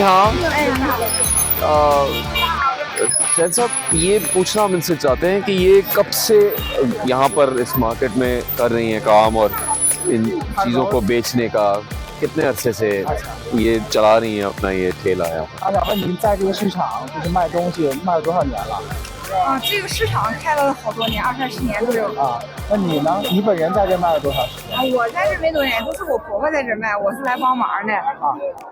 हाँ। शायद साहब ये पूछना हम इनसे चाहते हैं कि ये कब से यहाँ पर इस मार्केट में कर रही हैं काम और इन चीज़ों को बेचने का कितने अरसे से ये चला रही हैं अपना ये ठेला है? 他想问您在这个市场就是卖东西卖了多少年了？这个市场开了好多年，20-30年都有。那你呢？你本人在这卖了多少时间？我在这没多年，都是我婆婆在这卖，我是来帮忙的。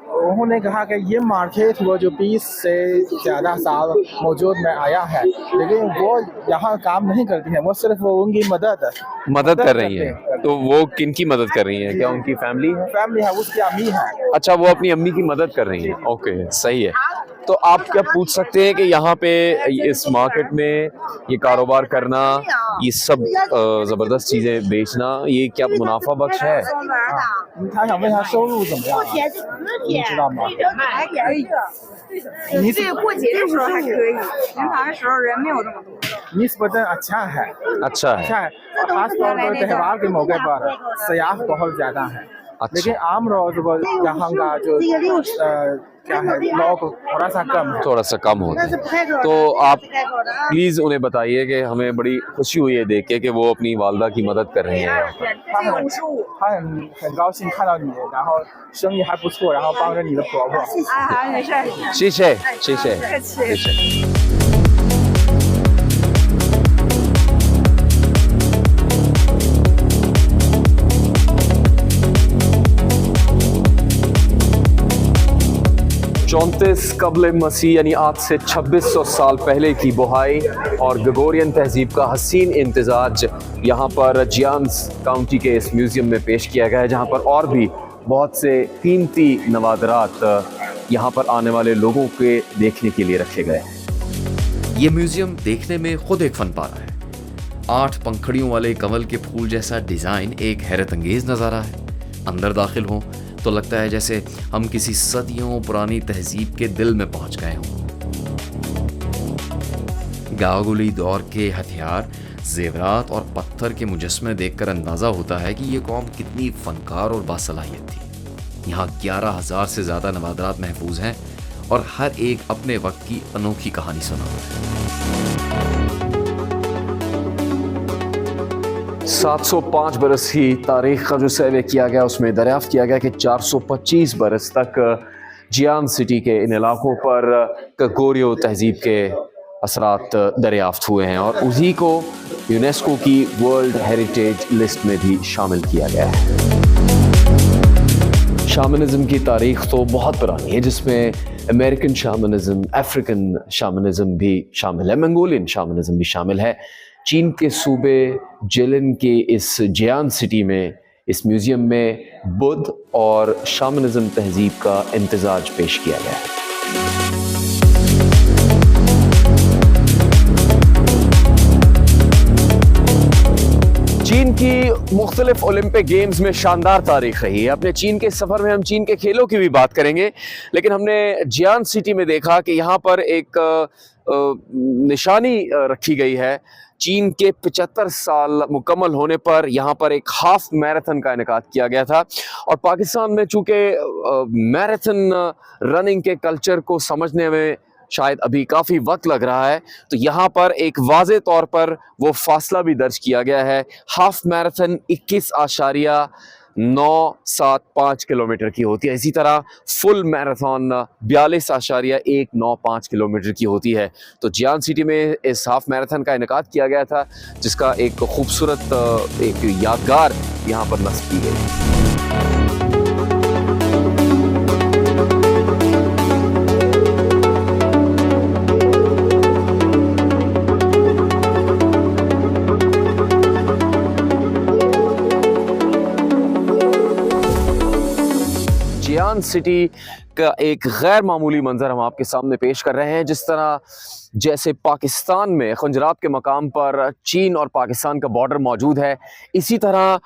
उन्होंने कहा कि ये मार्केट वो जो 20 से ज़्यादा साल मौजूद में आया है, लेकिन वो यहाँ काम नहीं करती है, वो सिर्फ वो उनकी मदद कर रही हैं। तो वो किनकी मदद कर रही हैं? क्या उनकी फैमिली है, उसकी अम्मी है। अच्छा, वो अपनी अम्मी की मदद कर रही हैं। ओके, सही है। तो आप क्या पूछ सकते हैं कि यहाँ पे इस मार्केट में ये कारोबार करना, ये सब जबरदस्त चीजें बेचना, ये क्या मुनाफा बख्श है? 他想问他收入怎么样？你知道吗？还可以，这个过节的时候还可以，平常的时候人没有这么多。निस्बतन अच्छा है। अच्छा है। खास तौर पर त्यौहार के मौके पर सयाह बहुत ज्यादा है। अच्छा। लेकिन आम रोज यहाँ का जो क्या है लोग थोड़ा सा कम होता है। तो आप प्लीज उन्हें बताइए कि हमें बड़ी खुशी हुई है देख के कि वो अपनी वालदा की मदद कर रही हैं। 他很高兴看到你，然后生意还不错，然后帮着你的婆婆。好，没事。谢谢，谢谢，客气。谢谢。चौंतीस कबल मसीह यानी आज से 2600 साल पहले की बुहाई और ग्रेगोरियन तहजीब का हसीन इम्तिजाज यहाँ पर जियांस काउंटी के इस म्यूज़ियम में पेश किया गया है, जहाँ पर और भी बहुत से कीमती नवादरात यहाँ पर आने वाले लोगों के देखने के लिए रखे गए हैं। ये म्यूज़ियम देखने में खुद एक फन पारा है। 8 पंखड़ियों वाले कमल के फूल जैसा डिज़ाइन एक हैरत अंगेज नज़ारा है। अंदर दाखिल हों तो लगता है जैसे हम किसी सदियों पुरानी तहजीब के दिल में पहुंच गए हों। गागुली दौर के हथियार, जेवरात और पत्थर के मुजस्मे देखकर अंदाजा होता है कि ये कौम कितनी फनकार और बासलाहियत थी। यहाँ 11,000 से ज़्यादा नवादरात महफूज हैं और हर एक अपने वक्त की अनोखी कहानी सुनाता है। 705 बरस की तारीख का जो सर्वे किया गया उसमें दरियाफ्त किया गया कि 425 बरस तक जियान सिटी के इन इलाकों पर ग्रेगोरियो तहजीब के असरात दरियाफ्त हुए हैं और उसी को यूनेस्को की वर्ल्ड हेरिटेज लिस्ट में भी शामिल किया गया है। शामनिज़्म की तारीख तो बहुत पुरानी है, जिसमें अमेरिकन शामनिज़्म, अफ्रीकन शामनिज़्म भी शामिल है, मंगोलियन शामनिज़्म भी शामिल है। चीन के सूबे जिलिन के इस जियान सिटी में इस म्यूज़ियम में बुद्ध और शामनिज़्म तहजीब का इम्तिजाज पेश किया गया है। चीन की मुख्तलिफ ओलंपिक गेम्स में शानदार तारीख रही है। अपने चीन के सफ़र में हम चीन के खेलों की भी बात करेंगे, लेकिन हमने जियान सिटी में देखा कि यहाँ पर एक निशानी रखी गई है। चीन के 75 साल मुकम्मल होने पर यहाँ पर एक हाफ मैराथन का इनेकाद किया गया था और पाकिस्तान में चूँकि मैराथन रनिंग के कल्चर को समझने में शायद अभी काफ़ी वक्त लग रहा है, तो यहाँ पर एक वाज़े तौर पर वो फासला भी दर्ज किया गया है। हाफ मैराथन 21.975 किलोमीटर की होती है। इसी तरह फुल मैराथन 42.195 किलोमीटर की होती है। तो जियान सिटी में इस हाफ मैराथन का इनेकाद किया गया था, जिसका एक खूबसूरत एक यादगार यहाँ पर नस्ब की गई। जियान सिटी का एक गैर मामूली मंजर हम आपके सामने पेश कर रहे हैं। जिस तरह जैसे पाकिस्तान में खंजरात के मकाम पर चीन और पाकिस्तान का बॉर्डर मौजूद है, इसी तरह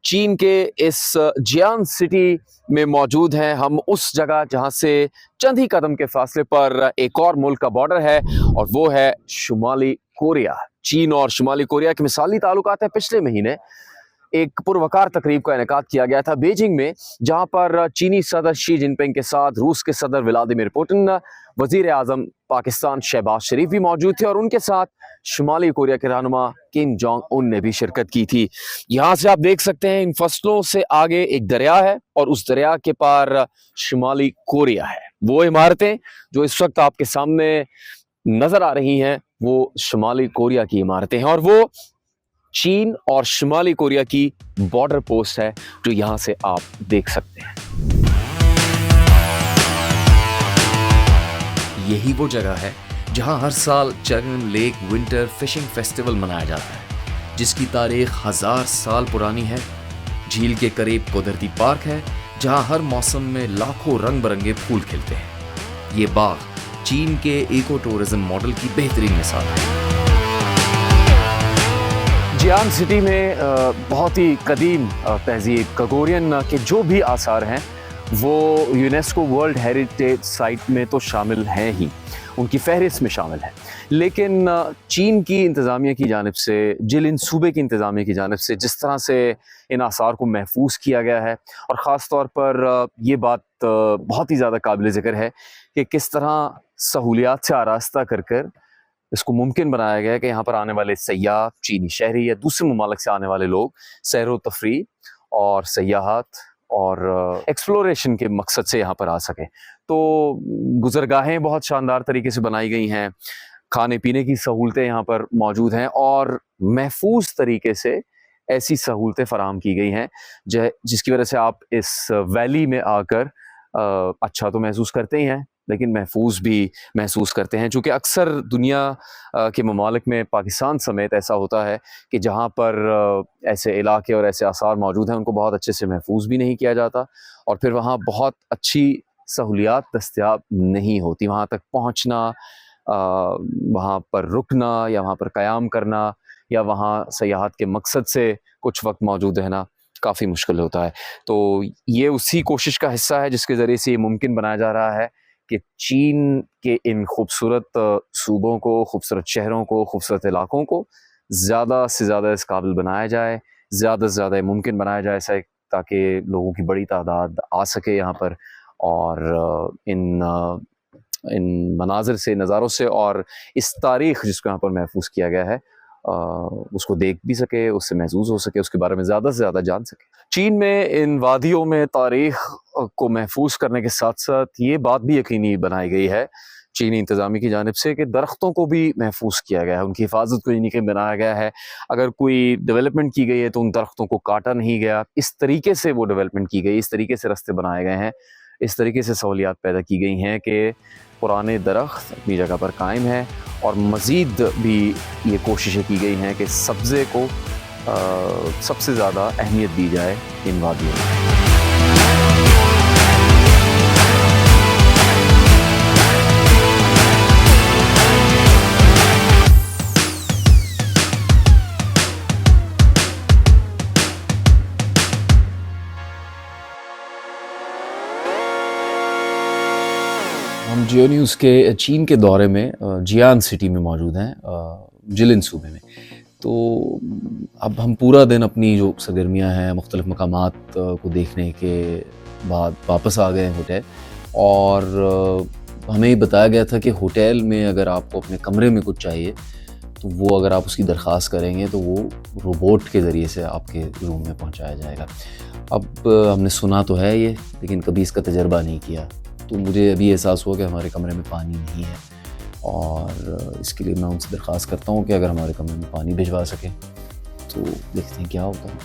चीन के इस जियान सिटी में मौजूद हैं हम उस जगह जहां से चंद ही कदम के फासले पर एक और मुल्क का बॉर्डर है और वो है शुमाली कोरिया। चीन और शुमाली कोरिया के मिसाली ताल्लुकात हैं। पिछले महीने एक पुरवकार तकरीब का इनेकाद किया गया था बीजिंग में, जहां पर चीनी सदर शी जिनपिंग के साथ रूस के सदर व्लादिमीर पुतिन, वजीर आजम पाकिस्तान शहबाज शरीफ भी मौजूद थे और उनके साथ शुमाली कोरिया के रहनुमा किम जोंग उन ने भी शिरकत की थी। यहाँ से आप देख सकते हैं इन फसलों से आगे एक दरिया है और उस दरिया के पार शुमाली कोरिया है। वो इमारतें जो इस वक्त आपके सामने नजर आ रही हैं वो शुमाली कोरिया की इमारतें हैं और वो चीन और शुमाली कोरिया की बॉर्डर पोस्ट है जो यहाँ से आप देख सकते हैं। यही वो जगह है जहां हर साल Changan lake winter fishing festival मनाया जाता है, जिसकी तारीख 1000 साल पुरानी है। झील के करीब कुदरती पार्क है जहां हर मौसम में लाखों रंग बिरंगे फूल खिलते हैं। ये बाग चीन के इको टूरिज्म मॉडल की बेहतरीन मिसाल है। जियांग सिटी में बहुत ही कदीम तहजीब गगोरियन के जो भी आसार हैं वो यूनेस्को वर्ल्ड हेरिटेज साइट में तो शामिल हैं ही, उनकी फहरिस्त में शामिल है। लेकिन चीन की इंतज़ामिया की जानिब से, जिलिन सूबे की इंतज़ामिया की जानिब से जिस तरह से इन आसार को महफूज किया गया है और ख़ास तौर पर ये बात बहुत ही ज़्यादा काबिल ज़िक्र है कि किस तरह सहूलियात से आरास्ता कर कर इसको मुमकिन बनाया गया है कि यहाँ पर आने वाले सयाह, चीनी शहरी या दूसरे ममालिक से आने वाले लोग सैर व तफरी और सयाहत और एक्सप्लोरेशन के मकसद से यहाँ पर आ सकें। तो गुज़रगाहें बहुत शानदार तरीके से बनाई गई हैं, खाने पीने की सहूलतें यहाँ पर मौजूद हैं और महफूज तरीके से ऐसी सहूलतें फराहम की गई हैं जिसकी वजह से आप इस वैली में आकर अच्छा तो महसूस करते ही हैं लेकिन महफूज भी महसूस करते हैं। चूँकि अक्सर दुनिया के ममालिक में पाकिस्तान समेत ऐसा होता है कि जहाँ पर ऐसे इलाके और ऐसे आसार मौजूद हैं उनको बहुत अच्छे से महफूज भी नहीं किया जाता और फिर वहाँ बहुत अच्छी सहूलियात दस्तयाब नहीं होती। वहाँ तक पहुँचना, वहाँ पर रुकना या वहाँ पर क़याम करना या वहाँ सयाहत के मकसद से कुछ वक्त मौजूद रहना काफ़ी मुश्किल होता है। तो ये उसी कोशिश का हिस्सा है जिसके ज़रिए से ये मुमकिन बनाया जा रहा है कि चीन के इन खूबसूरत सूबों को, खूबसूरत शहरों को, खूबसूरत इलाकों को ज़्यादा से ज़्यादा इस काबिल बनाया जाए, ज़्यादा से ज़्यादा मुमकिन बनाया जाए ताकि लोगों की बड़ी तादाद आ सके यहाँ पर और इन मनाज़िर से, नज़ारों से और इस तारीख़ जिसको यहाँ पर महफूज किया गया है उसको देख भी सके, उससे महसूस हो सके, उसके बारे में ज़्यादा से ज़्यादा जान सके। चीन में इन वादियों में तारीख़ को महफूज करने के साथ साथ ये बात भी यकीनी बनाई गई है चीनी इंतज़ामी की जानिब से कि दरख्तों को भी महफूज किया गया है, उनकी हिफाजत को यकीनी बनाया गया है। अगर कोई डेवलपमेंट की गई है तो उन दरख्तों को काटा नहीं गया, इस तरीके से वो डेवलपमेंट की गई, इस तरीके से रास्ते बनाए गए हैं, इस तरीके से सहूलियात पैदा की गई हैं कि पुराने दरख्त अपनी जगह पर कायम है और मज़ीद भी ये कोशिशें की गई हैं कि सब्ज़े को सबसे ज़्यादा अहमियत दी जाए इन वादियों में। हम जियो न्यूज़ के चीन के दौरे में जियान सिटी में मौजूद हैं, जिलिन सूबे में। तो अब हम पूरा दिन अपनी जो सरगर्मियाँ हैं मुख्तलिफ़ मकामात को देखने के बाद वापस आ गए होटल और हमें ये बताया गया था कि होटल में अगर आपको अपने कमरे में कुछ चाहिए तो वो अगर आप उसकी दरख्वास्त करेंगे तो वो रोबोट के ज़रिए से आपके रूम में पहुंचाया जाएगा। अब हमने सुना तो है ये, लेकिन कभी इसका तजर्बा नहीं किया। तो मुझे अभी एहसास हुआ कि हमारे कमरे में पानी नहीं है और इसके लिए मैं उनसे दरख्वास्त करता हूँ कि अगर हमारे कमरे में पानी भिजवा सकें। तो देखते हैं क्या होता है।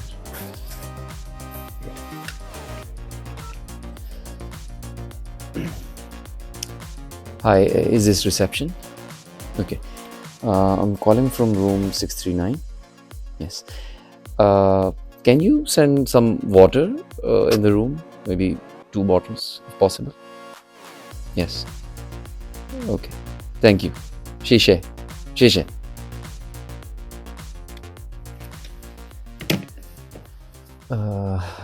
Hi, is this reception? Okay. I'm calling from room 639. Yes. Can you send some water in the room? Maybe 2 bottles if possible. Yes. Okay. Thank you. Shishe.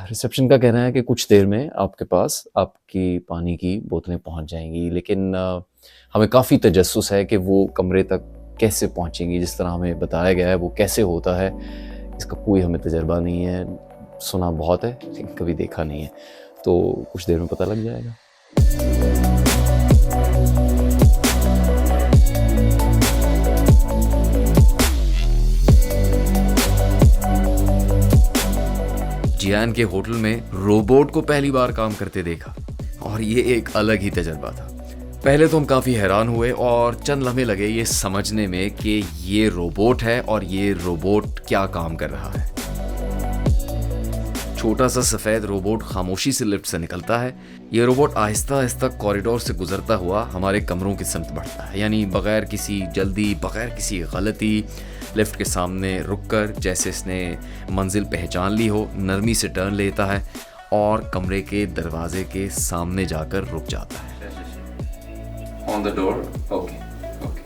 Reception का कहना है कि कुछ देर में आपके पास आपकी पानी की बोतलें पहुंच जाएंगी, लेकिन हमें काफ़ी तजस्सुस है कि वो कमरे तक कैसे पहुंचेंगी। जिस तरह हमें बताया गया है वो कैसे होता है इसका कोई हमें तजर्बा नहीं है, सुना बहुत है लेकिन कभी देखा नहीं है, तो कुछ देर में पता लग जाएगा। जियान के होटल में रोबोट को पहली बार काम करते देखा और ये एक अलग ही तजर्बा था। पहले तो हम काफ़ी हैरान हुए और चंद लम्हे लगे ये समझने में कि ये रोबोट है और ये रोबोट क्या काम कर रहा है। छोटा सा सफ़ेद रोबोट खामोशी से लिफ्ट से निकलता है। ये रोबोट आहिस्ता आहिस्ता कॉरिडोर से गुजरता हुआ हमारे कमरों की समत बढ़ता है, यानी बग़ैर किसी जल्दी, बग़ैर किसी गलती, लिफ्ट के सामने रुककर जैसे इसने मंजिल पहचान ली हो, नरमी से टर्न लेता है और कमरे के दरवाजे के सामने जाकर रुक जाता है। On the door, okay okay.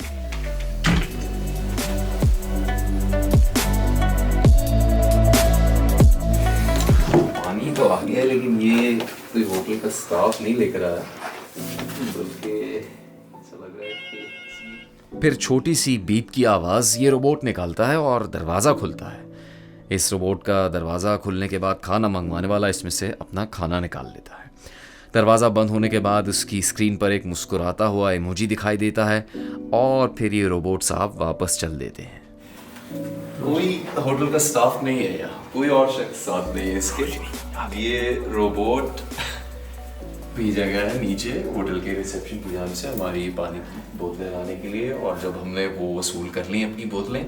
पानी तो आ गया लेकिन ये कोई होटल का स्टाफ नहीं लेकर आया, बल्कि ऐसा लग रहा है कि फिर छोटी सी बीप की आवाज़ ये रोबोट निकालता है और दरवाज़ा खुलता है। इस रोबोट का दरवाज़ा खुलने के बाद खाना मंगवाने वाला इसमें से अपना खाना निकाल लेता है। दरवाज़ा बंद होने के बाद उसकी स्क्रीन पर एक मुस्कुराता हुआ इमोजी दिखाई देता है और फिर ये रोबोट साहब वापस चल देते हैं। कोई होटल का स्टाफ नहीं है यहाँ, कोई और शख्स साथ नहीं है इसके। ये रोबोट भी जगह है नीचे होटल के रिसेप्शन की जान से हमारी पानी की बोतलें लाने के लिए, और जब हमने वो वसूल कर ली अपनी बोतलें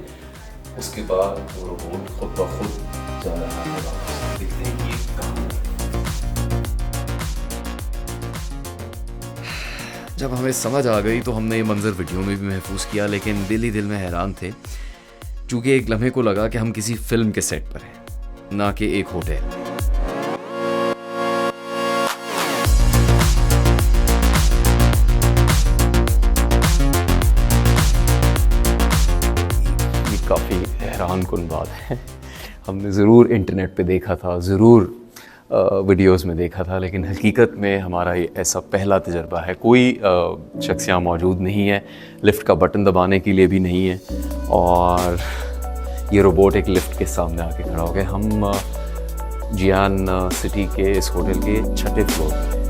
उसके बाद वो रोबोट खुद ब खुद जा रहा है वापस। देखते हैं कि ये कहाँ है। जब हमें समझ आ गई तो हमने ये मंजर वीडियो में भी महफूज किया, लेकिन दिल ही दिल में हैरान थे क्योंकि एक लम्हे को लगा कि हम किसी फिल्म के सेट पर हैं, ना कि एक होटल। ये काफ़ी हैरान कुन बात है। हमने ज़रूर इंटरनेट पे देखा था, ज़रूर वीडियोस में देखा था, लेकिन हकीकत में हमारा ये ऐसा पहला तजर्बा है। कोई शख्स यहाँ मौजूद नहीं है, लिफ्ट का बटन दबाने के लिए भी नहीं है, और ये रोबोट एक लिफ्ट के सामने आके खड़ा हो गया। हम जियान सिटी के इस होटल के 6ठे फ्लोर पे।